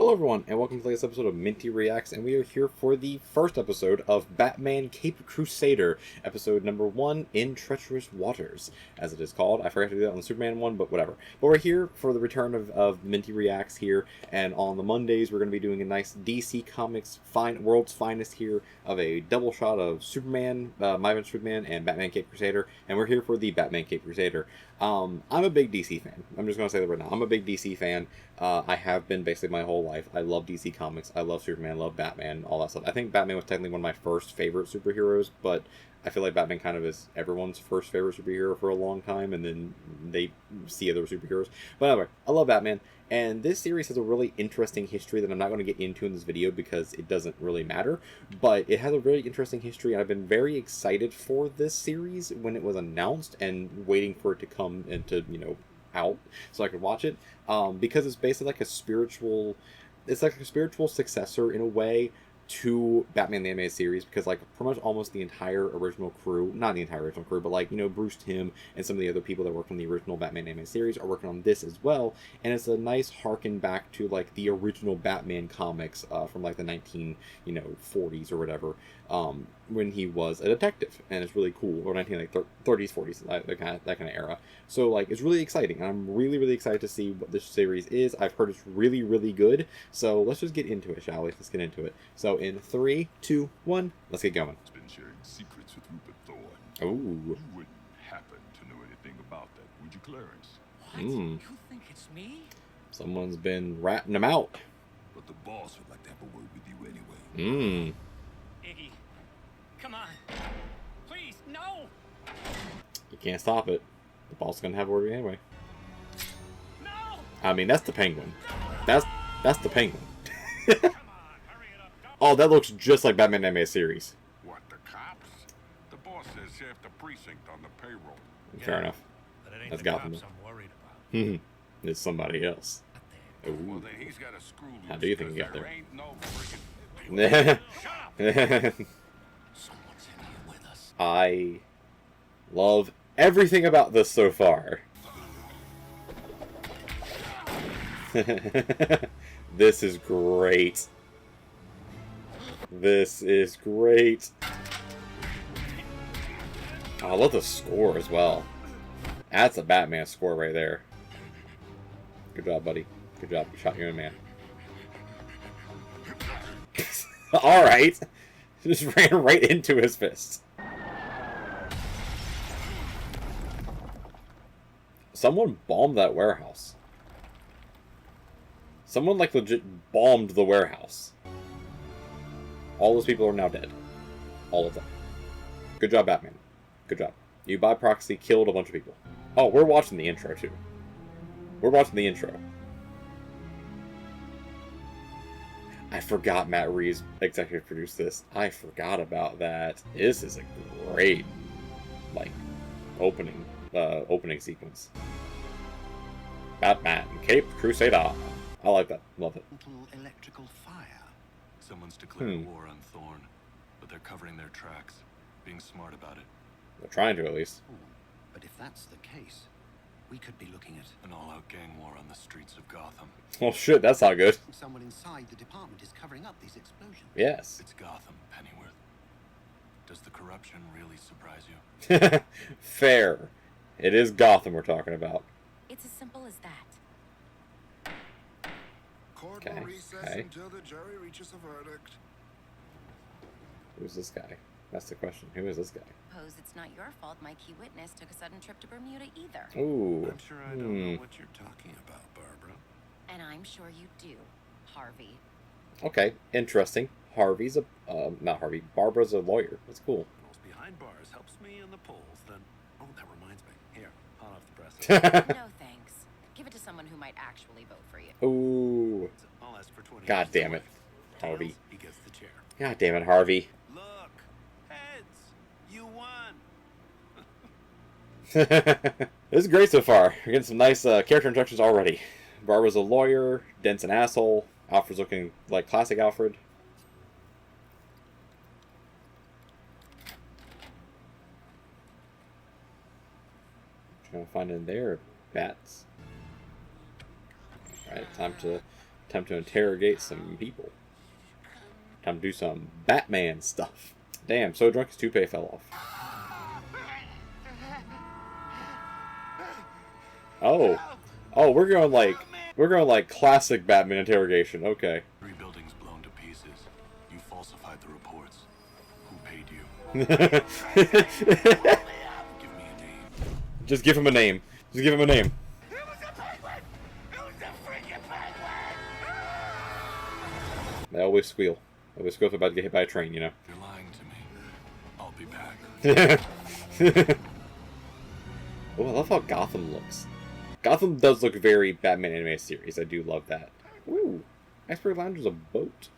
Hello everyone, and welcome to this episode of Minty Reacts, and we are here for the first episode of Batman Cape Crusader, episode number 1, In Treacherous Waters, as it is called. I forgot to do that on the Superman one, but whatever. But we're here for the return of Minty Reacts here, and on the Mondays we're going to be doing a nice DC Comics world's finest here of a double shot of Superman, My Superman, and Batman Cape Crusader, and we're here for the Batman Cape Crusader. I'm a big DC fan. I'm just going to say that right now. I'm a big DC fan. I have been basically my whole life. I love DC Comics. I love Superman. I love Batman. All that stuff. I think Batman was technically one of my first favorite superheroes, but I feel like Batman kind of is everyone's first favorite superhero for a long time, and then they see other superheroes. But anyway, I love Batman, and this series has a really interesting history that I'm not going to get into in this video because it doesn't really matter, but it has a really interesting history, and I've been very excited for this series when it was announced and waiting for it to come into, out so I could watch it, because it's basically like a spiritual successor in a way to Batman the Animated Series, because like pretty much almost the entire original crew, not the entire original crew, but like, Bruce Timm and some of the other people that worked on the original Batman Animated Series are working on this as well, and it's a nice harken back to like the original Batman comics from like the 1940s or whatever, when he was a detective, and it's really cool, or 30s, 40s, that kind of era. So like, it's really exciting, and I'm really excited to see what this series is. I've heard it's really good, so let's just get into it, shall we? Let's get into it. So in 3, 2, 1, let's get going. It's been sharing secrets with Rupert Thorne. Oh. You wouldn't happen to know anything about that, would you, Clarence? What? You think it's me? Someone's been ratting him out. But the boss would like to have a word with you anyway. Iggy, come on. Please, no! You can't stop it. The boss is gonna have a word with you anyway. No! I mean, that's the Penguin. That's the Penguin. Come on, hurry it up. Oh, that looks just like Batman Animated Series. What, the cops? The boss says half the precinct on the payroll. Fair enough. But it ain't That's the Gotham. cops I'm worried about. It's somebody else. Well, Ooh. then he's got a screw loose. How do you think he got 'cause there? Ain't no freaking... Shut up! Someone's in here with us. I love everything about this so far. This is great. This is great. Oh, I love the score as well. That's a Batman score right there. Good job, buddy. Good job. You shot your own man. Alright. Just ran right into his fist. Someone bombed that warehouse. Someone, like, legit bombed the warehouse. All those people are now dead. All of them. Good job, Batman. Good job. You, by proxy, killed a bunch of people. Oh, we're watching the intro, too. We're watching the intro. I forgot Matt Reeves executive produced this. I forgot about that. This is a great, like, opening sequence. Batman Cape Crusader. I like that. Love it. Little electrical fire. Someone's declared war on Thorne, but they're covering their tracks, being smart about it. They're trying to, at least. But if that's the case, we could be looking at An all-out gang war on the streets of Gotham. Well, shit, that's not good. someone inside the department is covering up these explosions. Yes. It's Gotham, Pennyworth. Does the corruption really surprise you? Fair. It is Gotham we're talking about. It's as simple as that. Court Okay, will recess okay. until the jury reaches a verdict. Who's this guy? That's the question. Who is this guy? Suppose it's not your fault my key witness took a sudden trip to Bermuda either. Ooh. I'm sure I don't know what you're talking about, Barbara. And I'm sure you do, Harvey. Okay, interesting. Harvey's a, not Harvey, Barbara's a lawyer. That's cool. Who's behind bars helps me in the polls, then... Oh, that reminds me. Here, hot off the press. No thanks. Give it to someone who might actually vote for you. Ooh. I'll ask for 20 God years damn to it, life. Harvey. He gets the chair. God damn it, Harvey. Look, heads, you won. This is great so far. We're getting some nice character introductions already. Barbara's a lawyer, Dent's an asshole, Alfred's looking like classic Alfred. Trying to find in there bats. Alright, time to Time to interrogate some people. Time to do some Batman stuff. Damn, so drunk his toupee fell off. Oh. Oh, we're going like classic Batman interrogation. Okay. 3 buildings blown to pieces. You falsified the reports. Who paid you? Give me a name. Just give him a name. Just give him a name. They always squeal. They always squeal if they're about to get hit by a train, you know. You're lying to me. I'll be back. Oh, I love how Gotham looks. Gotham does look very Batman animated series. I do love that. Ooh, Iceberg Lounge is a boat.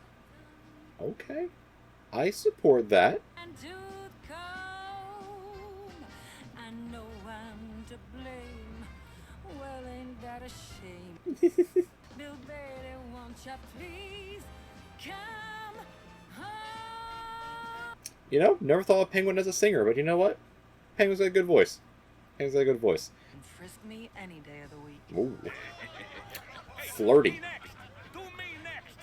Okay, I support that. And tooth comb, I know I'm to blame. Well, ain't that a shame? Bill Bailey, won't you please come home? You know, never thought of Penguin as a singer, but you know what? Penguin's got a good voice. Penguin's got a good voice. And frisk me any day of the week. Ooh. Flirty. Do me next.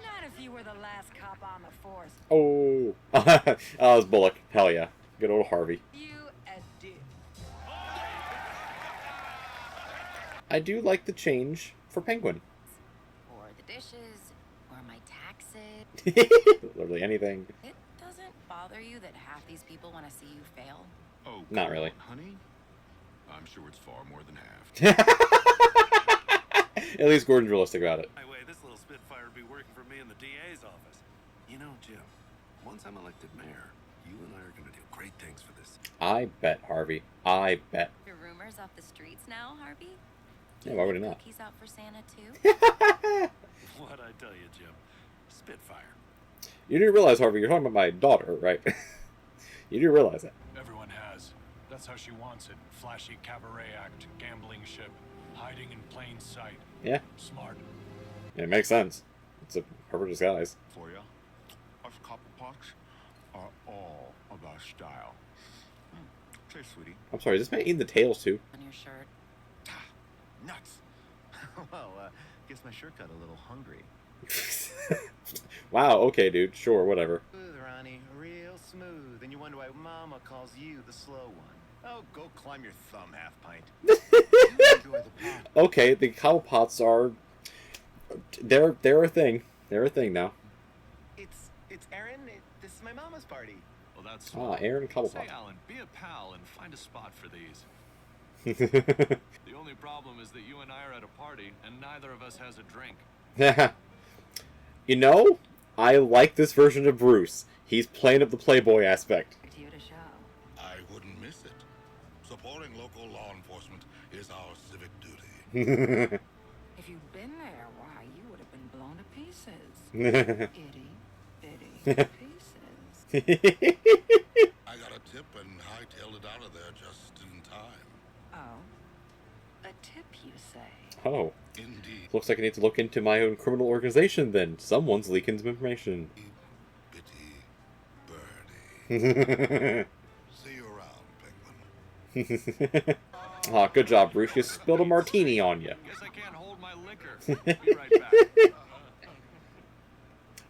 Not if you were the last cop on the force. Oh. Oh, it was Bullock. Hell yeah. Good old Harvey. You a dick. I do like the change for Penguin. Or the dishes, or my taxes. Literally anything. It doesn't bother you that half these people want to see you fail? Oh, Not come really. on, honey. I'm sure it's far more than half. At least Gordon's realistic about it. Anyway, this little Spitfire would be working for me in the DA's office. You know, Jim, once I'm elected mayor, you and I are going to do great things for this. I bet, Harvey. I bet. Your rumors off the streets now, Harvey? Yeah, why would he not? Cookies out for Santa too? What'd I tell you, Jim? Spitfire. You do realize, Harvey, you're talking about my daughter, right? You do realize that. Everyone has. That's how she wants it. Flashy cabaret act, gambling ship, hiding in plain sight. Yeah, Smart. it makes sense. It's a perfect disguise. For ya, us Copperpots are all about style. Say, sweetie. I'm sorry, is this man eating the tails too? On your shirt. Nuts. Well, guess my shirt got a little hungry. Wow, okay, dude. Sure, whatever. Smooth, Ronnie, real smooth. And you wonder why Mama calls you the slow one. Oh, go climb your thumb, half pint. You enjoy the pot. Okay, the Cobblepots are... They're a thing. They're a thing now. It's Aaron. This is my mama's party. Well, that's Ah, swell. Aaron Say, Cobblepot. Alan, be a pal and find a spot for these. Yeah. The only problem is that you and I are at a party, and neither of us has a drink. You know, I like this version of Bruce. He's playing up the Playboy aspect. To you to show. I wouldn't miss it. Supporting local law enforcement is our civic duty. If you'd been there, why, you would have been blown to pieces. Itty bitty pieces. I got a tip and hightailed it out of there just in time. Oh. A tip, you say? Oh, Indeed. looks like I need to look into my own criminal organization then. Someone's leaking some information. Bitty birdie. See you around, Penguin. Ah, good job, Bruce. You spilled a martini on you. Guess I can't hold my liquor. Be right back.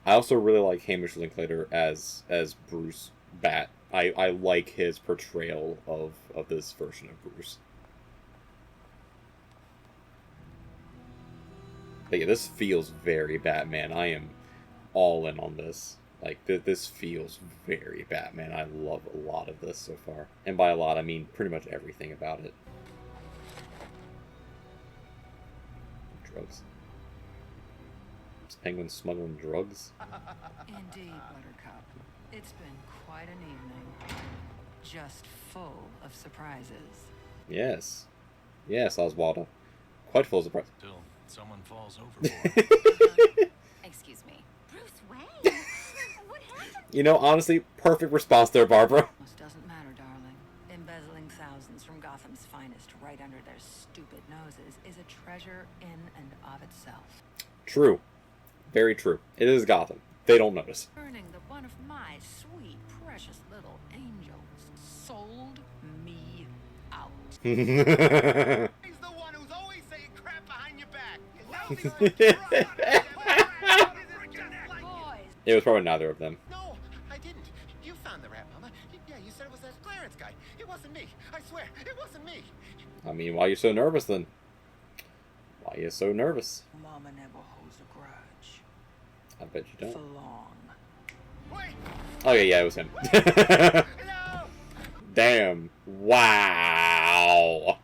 I also really like Hamish Linklater as Bruce Bat. I like his portrayal of this version of Bruce. But yeah, this feels very Batman. I am all in on this. Like, this feels very Batman. I love a lot of this so far. And by a lot, I mean pretty much everything about it. Drugs. Is Penguin smuggling drugs? Indeed, Buttercup. It's been quite an evening. Just full of surprises. Yes. Yes, Oswaldo. Quite full of surprise. Till someone falls overboard. Excuse me. Bruce Wayne? What happened? You know, honestly, perfect response there, Barbara. Almost doesn't matter, darling. Embezzling thousands from Gotham's finest right under their stupid noses is a treasure in and of itself. True. Very true. It is Gotham. They don't notice. Burning the one of my sweet, precious little angels sold me out. He's the one who's always saying crap behind your back. You lousy little It was probably neither of them. No, I didn't. You found the rat, Mama. Yeah, you said it was that Clarence guy. It wasn't me. I swear, it wasn't me. I mean, why are you so nervous then? Why are you so nervous? Mama never holds a grudge. I bet you For don't. long. Wait! Okay, yeah, it was him. No! Damn. Wow.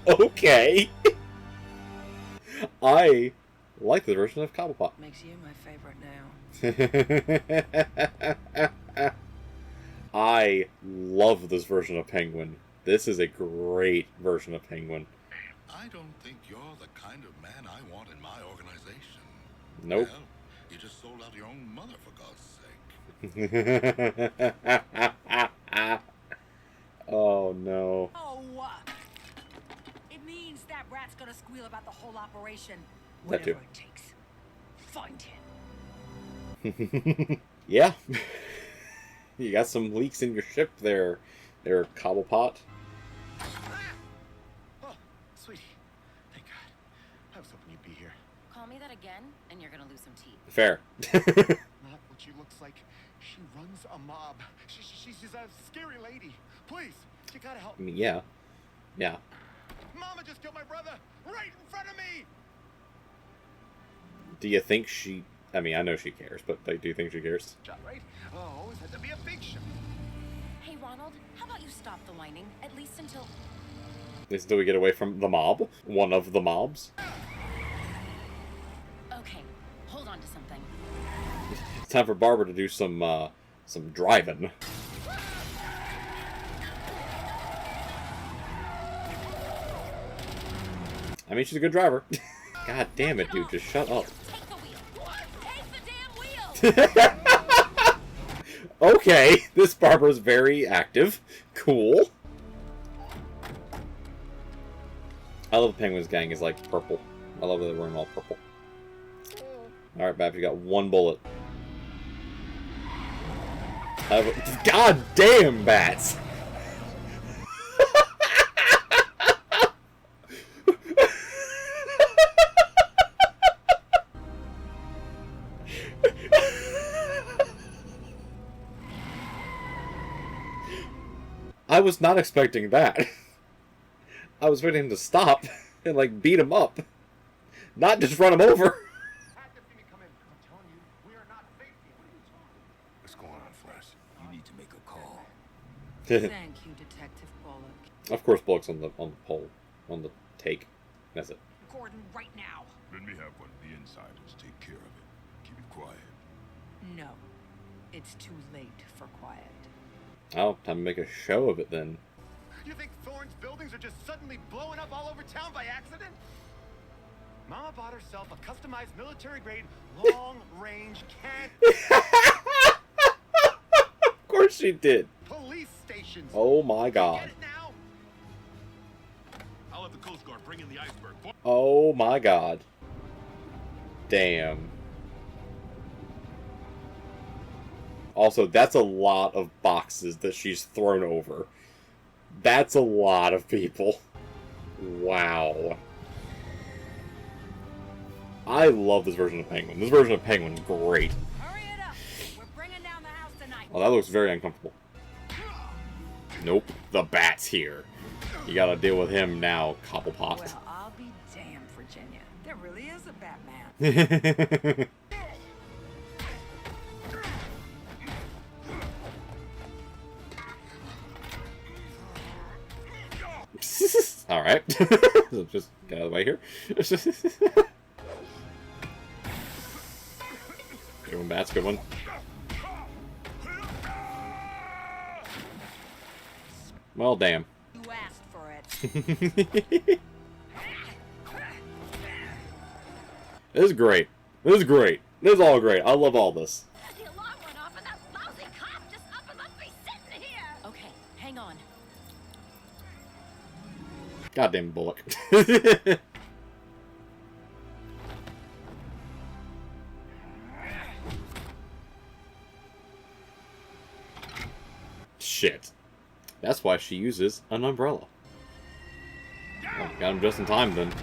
Okay. I like the version of Cobblepot. Makes you my favorite now. I love this version of Penguin. This is a great version of Penguin. I don't think you're the kind of man I want in my organization. Nope. Well, you just sold out your own mother, for God's sake. Oh, no. Oh, it means that rat's gonna squeal about the whole operation. That too. Whatever it takes. Find him. Yeah. You got some leaks in your ship there, Cobblepot. Oh, sweetie. Thank God. I was hoping you'd be here. Call me that again, and you're gonna lose some teeth. Fair. Not what she looks like. She runs a mob. She's a scary lady. Please, you gotta help I me. mean, yeah. Yeah. Mama just killed my brother right in front of me. Do you think she... I mean, I know she cares, but like, do you think she cares? Shot, right? Oh, always had to be a big shot. Hey, Ronald, how about you stop the whining, at least until... At least until we get away from the mob. One of the mobs. Okay, hold on to something. It's time for Barbara to do some driving. I mean, she's a good driver. God damn it, dude, just shut up. Take the wheel. Take the damn wheel! Okay, this Barbara's very active. Cool. I love the Penguins gang is like purple. I love that they're wearing all purple. Alright, Babs, you got one bullet. God damn, bats! I was not expecting that. I was expecting him to stop and like beat him up, not just run him over. Had to see me come in. I'm telling you, we are not safe here. What are you talking? What's going on, Flash? You need to make a call. Thank you, Detective Bullock. Of course, Bullock's on the pole, on the take. That's it. Gordon, right now. Let me have one of the insiders take care of it. Keep it quiet. No. It's too late for quiet. Oh, time to make a show of it then. You think Thorne's buildings are just suddenly blowing up all over town by accident? Mama bought herself a customized military-grade long-range Of course she did. police stations. Oh my god. Get it now? I'll have the Coast Guard bring in the iceberg. Oh my god. Damn. Also, that's a lot of boxes that she's thrown over. That's a lot of people. Wow. I love this version of Penguin. This version of Penguin is great. Hurry it up. We're bringing down the house tonight. Oh, that looks very uncomfortable. Nope. The bat's here. You gotta deal with him now, Cobblepot. Well, I'll be damned, Virginia. There really is a Batman. Alright. Just get out of the way here. Good one, bats. Good one. Well, damn. You asked for it. This is great. This is great. This is all great. I love all this. The alarm went off, and that lousy cop just up and left me sitting here! Okay, hang on. Goddamn Bullock. Shit. That's why she uses an umbrella. Oh, got him just in time then.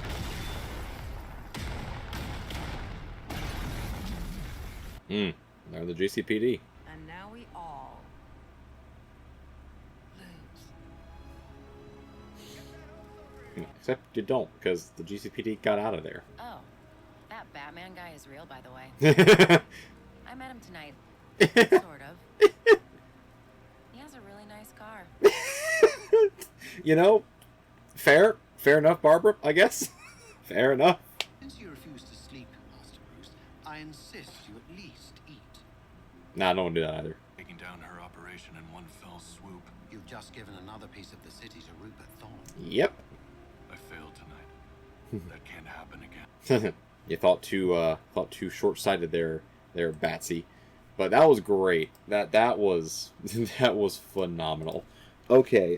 They're the GCPD. And now we all lose. Except you don't, because the GCPD got out of there. Oh, that Batman guy is real, by the way. I met him tonight. Sort of. He has a really nice car. You know, fair enough, Barbara, I guess. Fair enough. Since you refuse to sleep, Master Bruce, I insist you at least eat. Nah, no one do that either. Taking down her operation in one fell swoop. You've just given another piece of the city to Rupert Thorne. Yep. I failed tonight. That can't happen again. You thought too short-sighted there, Batsy. But that was great. That was that was phenomenal. Okay,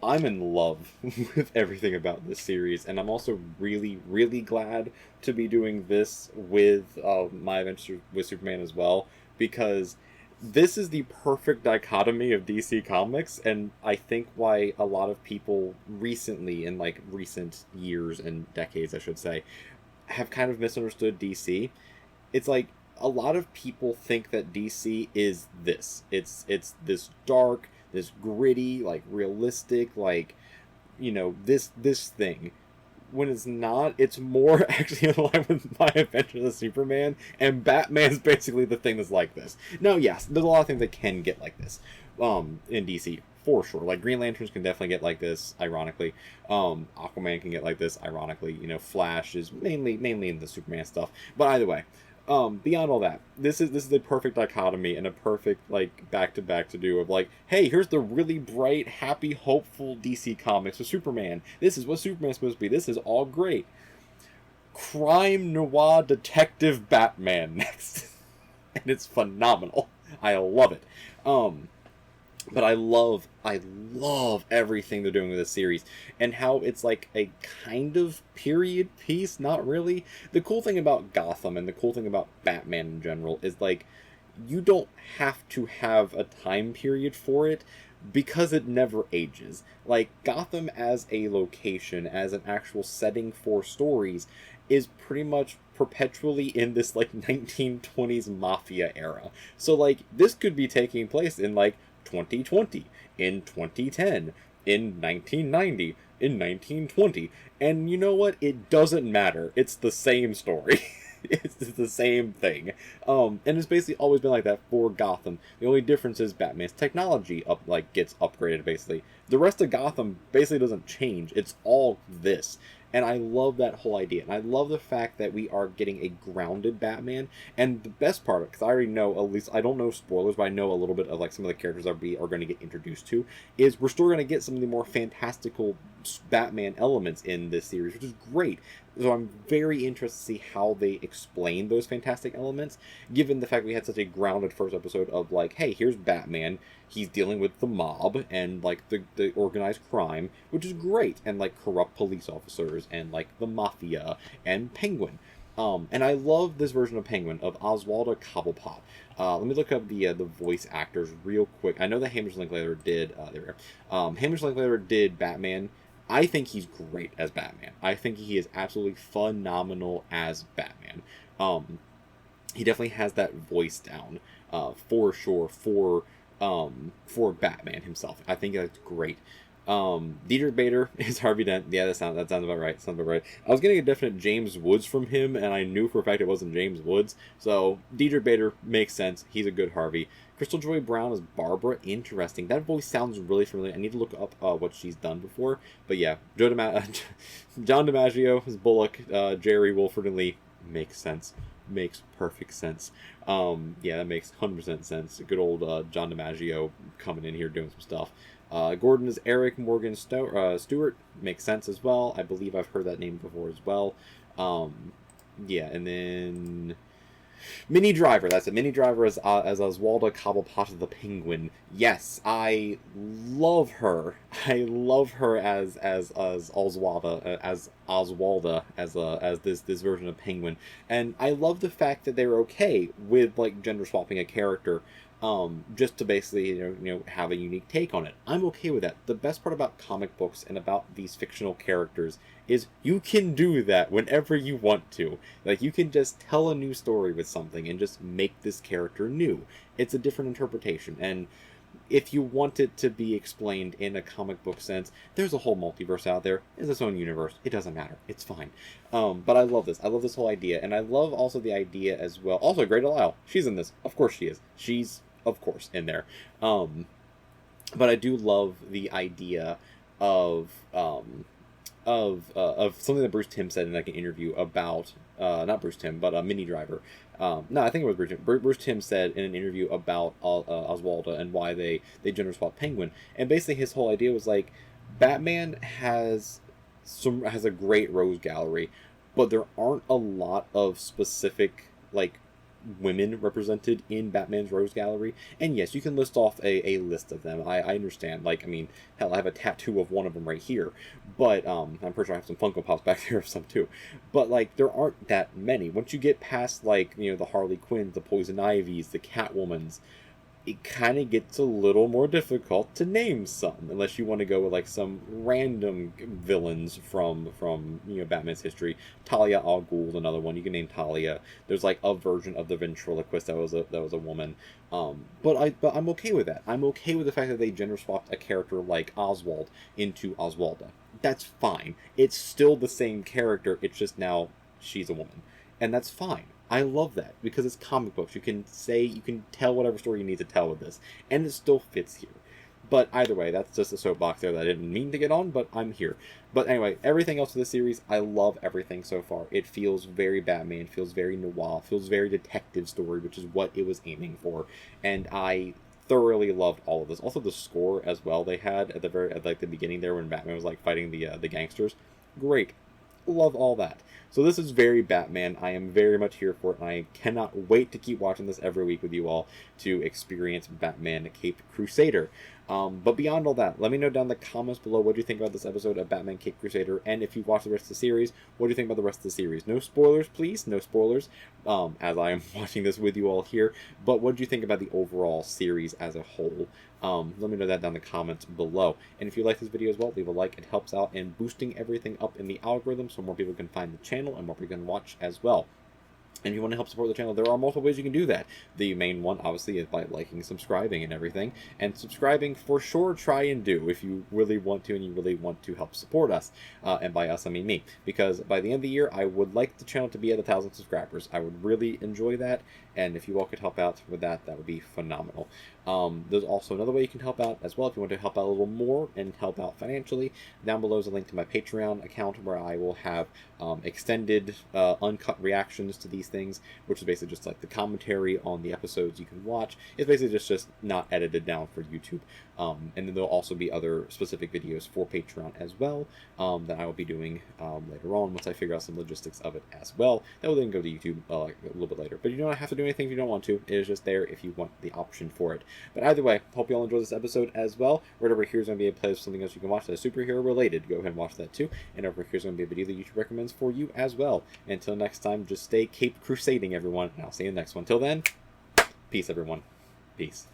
I'm in love with everything about this series, and I'm also really, really glad to be doing this with my adventure with Superman as well, because this is the perfect dichotomy of DC Comics, and I think why a lot of people recently, in like recent years and decades, I should say, have kind of misunderstood DC. It's like, a lot of people think that DC is this. It's this dark, this gritty, like realistic, like, you know, this thing. When it's not, it's more actually in line with my Adventures of Superman, and Batman's basically the thing that's like this. Now, yes, there's a lot of things that can get like this, in DC, for sure. Like, Green Lanterns can definitely get like this, ironically. Aquaman can get like this, ironically. You know, Flash is mainly in the Superman stuff. But either way, beyond all that, this is a perfect dichotomy and a perfect, like, back-to-back to do of, like, hey, here's the really bright, happy, hopeful DC Comics with Superman. This is what Superman's supposed to be. This is all great. Crime noir detective Batman next. And it's phenomenal. I love it. But I love everything they're doing with this series, and how it's like a kind of period piece, not really. The cool thing about Gotham and the cool thing about Batman in general is, like, you don't have to have a time period for it, because it never ages. Like, Gotham as a location, as an actual setting for stories, is pretty much perpetually in this, like, 1920s mafia era. So, like, this could be taking place in, like, 2020, in 2010, in 1990, in 1920, and you know what? It doesn't matter. It's the same story. It's the same thing. And it's basically always been like that for Gotham. The only difference is Batman's technology gets upgraded, basically. The rest of Gotham basically doesn't change. It's all this. And I love that whole idea. And I love the fact that we are getting a grounded Batman. And the best part, because I already know, at least, I don't know spoilers, but I know a little bit of, like, some of the characters that we are going to get introduced to, is we're still going to get some of the more fantastical Batman elements in this series, which is great. So I'm very interested to see how they explain those fantastic elements, given the fact we had such a grounded first episode of, like, hey, here's Batman, he's dealing with the mob and, like, the organized crime, which is great, and, like, corrupt police officers, and, like, the mafia, and Penguin. And I love this version of Penguin, of Oswaldo Cobblepot. Let me look up the voice actors real quick. I know that Hamish Linklater did, there we go. Hamish Linklater did Batman. I think he's great as Batman. I think he is absolutely phenomenal as Batman. He definitely has that voice down, for sure, for Batman himself. I think that's great. Diedrich Bader is Harvey Dent. Yeah, that sounds about right. I was getting a definite James Woods from him, and I knew for a fact it wasn't James Woods. So Diedrich Bader makes sense. He's a good Harvey. Crystal Joy Brown is Barbara. Interesting. That voice sounds really familiar. I need to look up what she's done before. But yeah, John DiMaggio is Bullock. Jerry, Wolford, and Lee makes sense. Makes perfect sense. Yeah, that makes 100% sense. Good old John DiMaggio coming in here doing some stuff. Gordon is Eric Morgan Stewart. Makes sense as well. I believe I've heard that name before as well. Yeah, and then Minnie Driver. That's it. Minnie Driver as Oswaldo Cobblepot the Penguin. Yes, I love her. I love her as Oswaldo, as Oswalda as this version of Penguin, and I love the fact that they're okay with like gender swapping a character, just to basically you know have a unique take on it. I'm okay with that. The best part about comic books and about these fictional characters is you can do that whenever you want to. Like, you can just tell a new story with something and just make this character new. It's a different interpretation, and if you want it to be explained in a comic book sense, there's a whole multiverse out there. It's its own universe. It doesn't matter. It's fine. But I love this. I love this whole idea. And I love also the idea as well. Also, Great Delisle. She's in this. Of course she is. She's, of course, in there. But I do love the idea of something that Bruce Timm said in like an interview about not Bruce Timm, but Mini Driver. No, I think it was Bruce Timm. Bruce Timm said in an interview about Oswalda and why they gender swap Penguin, and basically his whole idea was like, Batman has a great rogues gallery, but there aren't a lot of specific like women represented in Batman's rogues gallery. And yes, you can list off a list of them. I understand. Like, I mean, hell, I have a tattoo of one of them right here. But I'm pretty sure I have some Funko Pops back there of some too. But like, there aren't that many. Once you get past like, you know, the Harley Quinns, the Poison Ivies, the Catwomans, it kind of gets a little more difficult to name some, unless you want to go with like some random villains from you know Batman's history. Talia al Ghul, another one. You can name Talia. There's like a version of the ventriloquist that was a woman. But I'm okay with that. I'm okay with the fact that they gender swapped a character like Oswald into Oswalda. That's fine. It's still the same character. It's just now she's a woman, and that's fine. I love that, because it's comic books. You can tell whatever story you need to tell with this, and it still fits here. But either way, that's just a soapbox there that I didn't mean to get on, but I'm here. But anyway, everything else of the series, I love everything so far. It feels very Batman, feels very noir, feels very detective story, which is what it was aiming for. And I thoroughly loved all of this. Also, the score as well they had at the beginning there when Batman was like fighting the gangsters. Great. Love all that. So this is very Batman. I am very much here for it, and I cannot wait to keep watching this every week with you all to experience Batman Cape Crusader. But beyond all that, let me know down in the comments below what you think about this episode of Batman Cape Crusader, and if you've watched the rest of the series, what do you think about the rest of the series? No spoilers, please. No spoilers, as I am watching this with you all here. But what do you think about the overall series as a whole? Let me know that down in the comments below. And if you like this video as well, leave a like. It helps out in boosting everything up in the algorithm so more people can find the channel and more people can watch as well. And if you want to help support the channel, there are multiple ways you can do that. The main one, obviously, is by liking, subscribing, and everything. And subscribing, for sure, try and do if you really want to and you really want to help support us. And by us, I mean me. Because by the end of the year, I would like the channel to be at 1,000 subscribers. I would really enjoy that. And if you all could help out with that, that would be phenomenal. There's also another way you can help out as well if you want to help out a little more and help out financially. Down below is a link to my Patreon account where I will have extended, uncut reactions to these things, which is basically just like the commentary on the episodes you can watch. It's basically just not edited down for YouTube. And then there'll also be other specific videos for Patreon as well that I will be doing later on once I figure out some logistics of it as well. That will then go to YouTube a little bit later. But you don't have to do anything if you don't want to. It is just there if you want the option for it. But either way, hope you all enjoyed this episode as well. Right over here is going to be a playlist of something else you can watch that is superhero related. Go ahead and watch that too. And over here is going to be a video that YouTube recommends for you as well. Until next time, just stay Cape Crusading, everyone. And I'll see you in the next one. Till then, peace, everyone. Peace.